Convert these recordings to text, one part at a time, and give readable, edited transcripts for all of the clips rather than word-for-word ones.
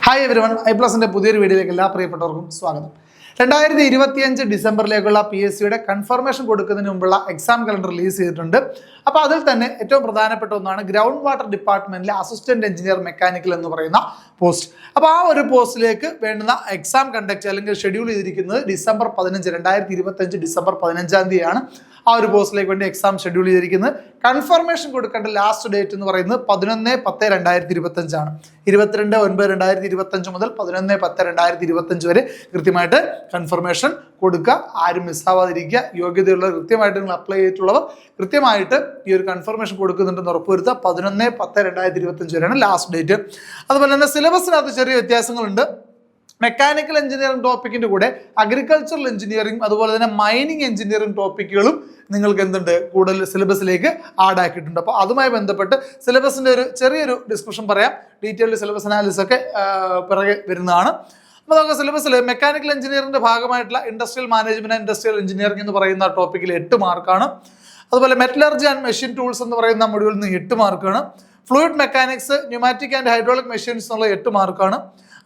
Hi everyone, ഐപ്ലസിന്റെ പുതിയൊരു വീഡിയോയിലേക്ക് എല്ലാ പ്രിയപ്പെട്ടവർക്കും സ്വാഗതം. 2025 ഡിസംബറിലേക്കുള്ള PSCയുടെ കൺഫർമേഷൻ കൊടുക്കുന്നതിന് മുമ്പുള്ള എക്സാം കലണ്ടർ റിലീസ് ചെയ്തിട്ടുണ്ട്. അപ്പോൾ അതിൽ തന്നെ ഏറ്റവും പ്രധാനപ്പെട്ട ഒന്നാണ് ഗ്രൗണ്ട് വാട്ടർ ഡിപ്പാർട്ട്മെന്റിലെ അസിസ്റ്റന്റ് എഞ്ചിനീയർ മെക്കാനിക്കൽ എന്ന് പറയുന്ന പോസ്റ്റ്. അപ്പോൾ ആ ഒരു പോസ്റ്റിലേക്ക് വേണ്ടുന്ന എക്സാം കണ്ടക്ട് അല്ലെങ്കിൽ ഷെഡ്യൂൾ ചെയ്തിരിക്കുന്നത് ഡിസംബർ 15, 2025 ഡിസംബർ 15 തീയതിയാണ് ആ ഒരു പോസ്റ്റിലേക്ക് വേണ്ടി എക്സാം ഷെഡ്യൂൾ ചെയ്തിരിക്കുന്നത്. കൺഫർമേഷൻ കൊടുക്കേണ്ട ലാസ്റ്റ് ഡേറ്റ് എന്ന് പറയുന്നത് 11/10/2025 ആണ്. 22/9/2025 മുതൽ 11/10/2025 വരെ കൃത്യമായിട്ട് കൺഫർമേഷൻ കൊടുക്കുക. ആരും മിസ്സാവാതിരിക്കുക. യോഗ്യതയുള്ളവർ കൃത്യമായിട്ട് നിങ്ങൾ അപ്ലൈ ചെയ്തിട്ടുള്ളവർ കൃത്യമായിട്ട് ഈ ഒരു കൺഫർമേഷൻ കൊടുക്കുന്നുണ്ടെന്ന് ഉറപ്പുവരുത്തുക. 11/10/2025 വരെയാണ് ലാസ്റ്റ് ഡേറ്റ്. അതുപോലെ തന്നെ സിലബസിനകത്ത് ചെറിയ വ്യത്യാസങ്ങളുണ്ട്. മെക്കാനിക്കൽ എഞ്ചിനീയറിംഗ് ടോപ്പിക്കിന്റെ കൂടെ അഗ്രികൾച്ചറൽ എഞ്ചിനീയറിംഗ് അതുപോലെ തന്നെ മൈനിങ് എഞ്ചിനീയറിംഗ് ടോപ്പിക്കുകളും നിങ്ങൾക്ക് എന്തുണ്ട് കൂടുതൽ സിലബസിലേക്ക് ആഡ് ആക്കിയിട്ടുണ്ട്. അപ്പോൾ അതുമായി ബന്ധപ്പെട്ട് സിലബസിന്റെ ഒരു ചെറിയൊരു ഡിസ്കഷൻ പറയാം. ഡീറ്റെയിൽഡ് സിലബസ് അനാലിസിസ് ഒക്കെ പിറകെ വരുന്നതാണ്. അപ്പോൾ നമുക്ക് സിലബസിൽ മെക്കാനിക്കൽ എഞ്ചിനീയറിംഗിന്റെ ഭാഗമായിട്ടുള്ള ഇൻഡസ്ട്രിയൽ മാനേജ്മെന്റ് ഇൻഡസ്ട്രിയൽ എഞ്ചിനീയറിംഗ് എന്ന് പറയുന്ന ടോപ്പിക്കിൽ 8 മാർക്കാണ്. അതുപോലെ മെറ്റലർജി ആൻഡ് മെഷീൻ ടൂൾസ് എന്ന് പറയുന്ന മൊഡ്യൂളിൽ നിന്ന് 8 മാർക്കാണ്. Fluid mechanics, pneumatic and hydraulic machines എന്നുള്ള 8 മാർക്കാണ്.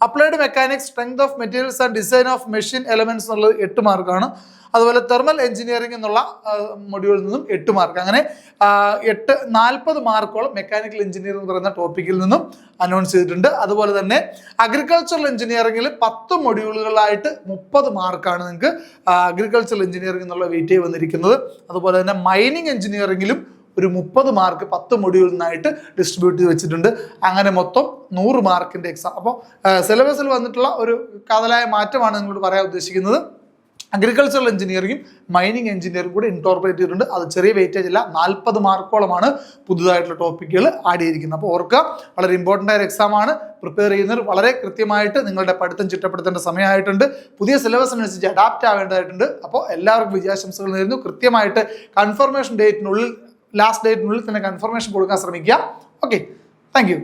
Applied mechanics, strength of materials and design of machine elements എന്നുള്ളത് 8 മാർക്കാണ്. അതുപോലെ തെർമൽ എഞ്ചിനീയറിംഗ് എന്നുള്ള മൊഡ്യൂളിൽ നിന്നും 8 മാർക്ക്. അങ്ങനെ 40 മാർക്കോളം മെക്കാനിക്കൽ എഞ്ചിനീയറിംഗ് എന്ന് പറയുന്ന ടോപ്പിക്കിൽ നിന്നും അനൗൺസ് ചെയ്തിട്ടുണ്ട്. അതുപോലെ തന്നെ അഗ്രികൾച്ചറൽ എഞ്ചിനീയറിംഗിൽ 10 മൊഡ്യൂളുകളായിട്ട് 30 മാർക്കാണ് നിങ്ങൾക്ക് അഗ്രികൾച്ചറൽ എഞ്ചിനീയറിംഗ് എന്നുള്ള വെയിറ്റ് വന്നിരിക്കുന്നത്. അതുപോലെ തന്നെ മൈനിങ് എഞ്ചിനീയറിംഗിലും ഒരു 30 മാർക്ക് 10 മൊഡ്യൂളിൽ നിന്നായിട്ട് ഡിസ്ട്രിബ്യൂട്ട് ചെയ്ത് വെച്ചിട്ടുണ്ട്. അങ്ങനെ മൊത്തം 100 മാർക്കിന്റെ എക്സാം. അപ്പോൾ സിലബസിൽ വന്നിട്ടുള്ള ഒരു കാതലായ മാറ്റമാണ് നിങ്ങളോട് പറയാൻ ഉദ്ദേശിക്കുന്നത്. അഗ്രികൾച്ചറൽ എഞ്ചിനീയറിംഗും മൈനിങ് എഞ്ചിനീയറിംഗ് കൂടി ഇൻകോർപ്പറേറ്റ് ചെയ്തിട്ടുണ്ട്. അത് ചെറിയ വെയിറ്റേജ് അല്ല, 40 മാർക്കോളമാണ് പുതുതായിട്ടുള്ള ടോപ്പിക്കുകൾ ആഡ് ചെയ്തിരിക്കുന്നത്. അപ്പോൾ ഓർക്കുക, വളരെ ഇമ്പോർട്ടൻ്റ് ആയ എക്സാം ആണ്. പ്രിപ്പയർ ചെയ്യുന്നവർ വളരെ കൃത്യമായിട്ട് നിങ്ങളുടെ പഠിത്തം ചിട്ടപ്പെടുത്തേണ്ട സമയമായിട്ടുണ്ട്. പുതിയ സിലബസ് അനുസരിച്ച് അഡാപ്റ്റ് ആവേണ്ടതായിട്ടുണ്ട്. അപ്പോൾ എല്ലാവർക്കും വിജയാശംസകൾ നേരുന്നു. കൃത്യമായിട്ട് കൺഫർമേഷൻ ഡേറ്റിനുള്ളിൽ ലാസ്റ്റ് ഡേറ്റിനുള്ളിൽ തന്നെ കൺഫർമേഷൻ കൊടുക്കാൻ ശ്രമിക്കുക. Okay, thank you.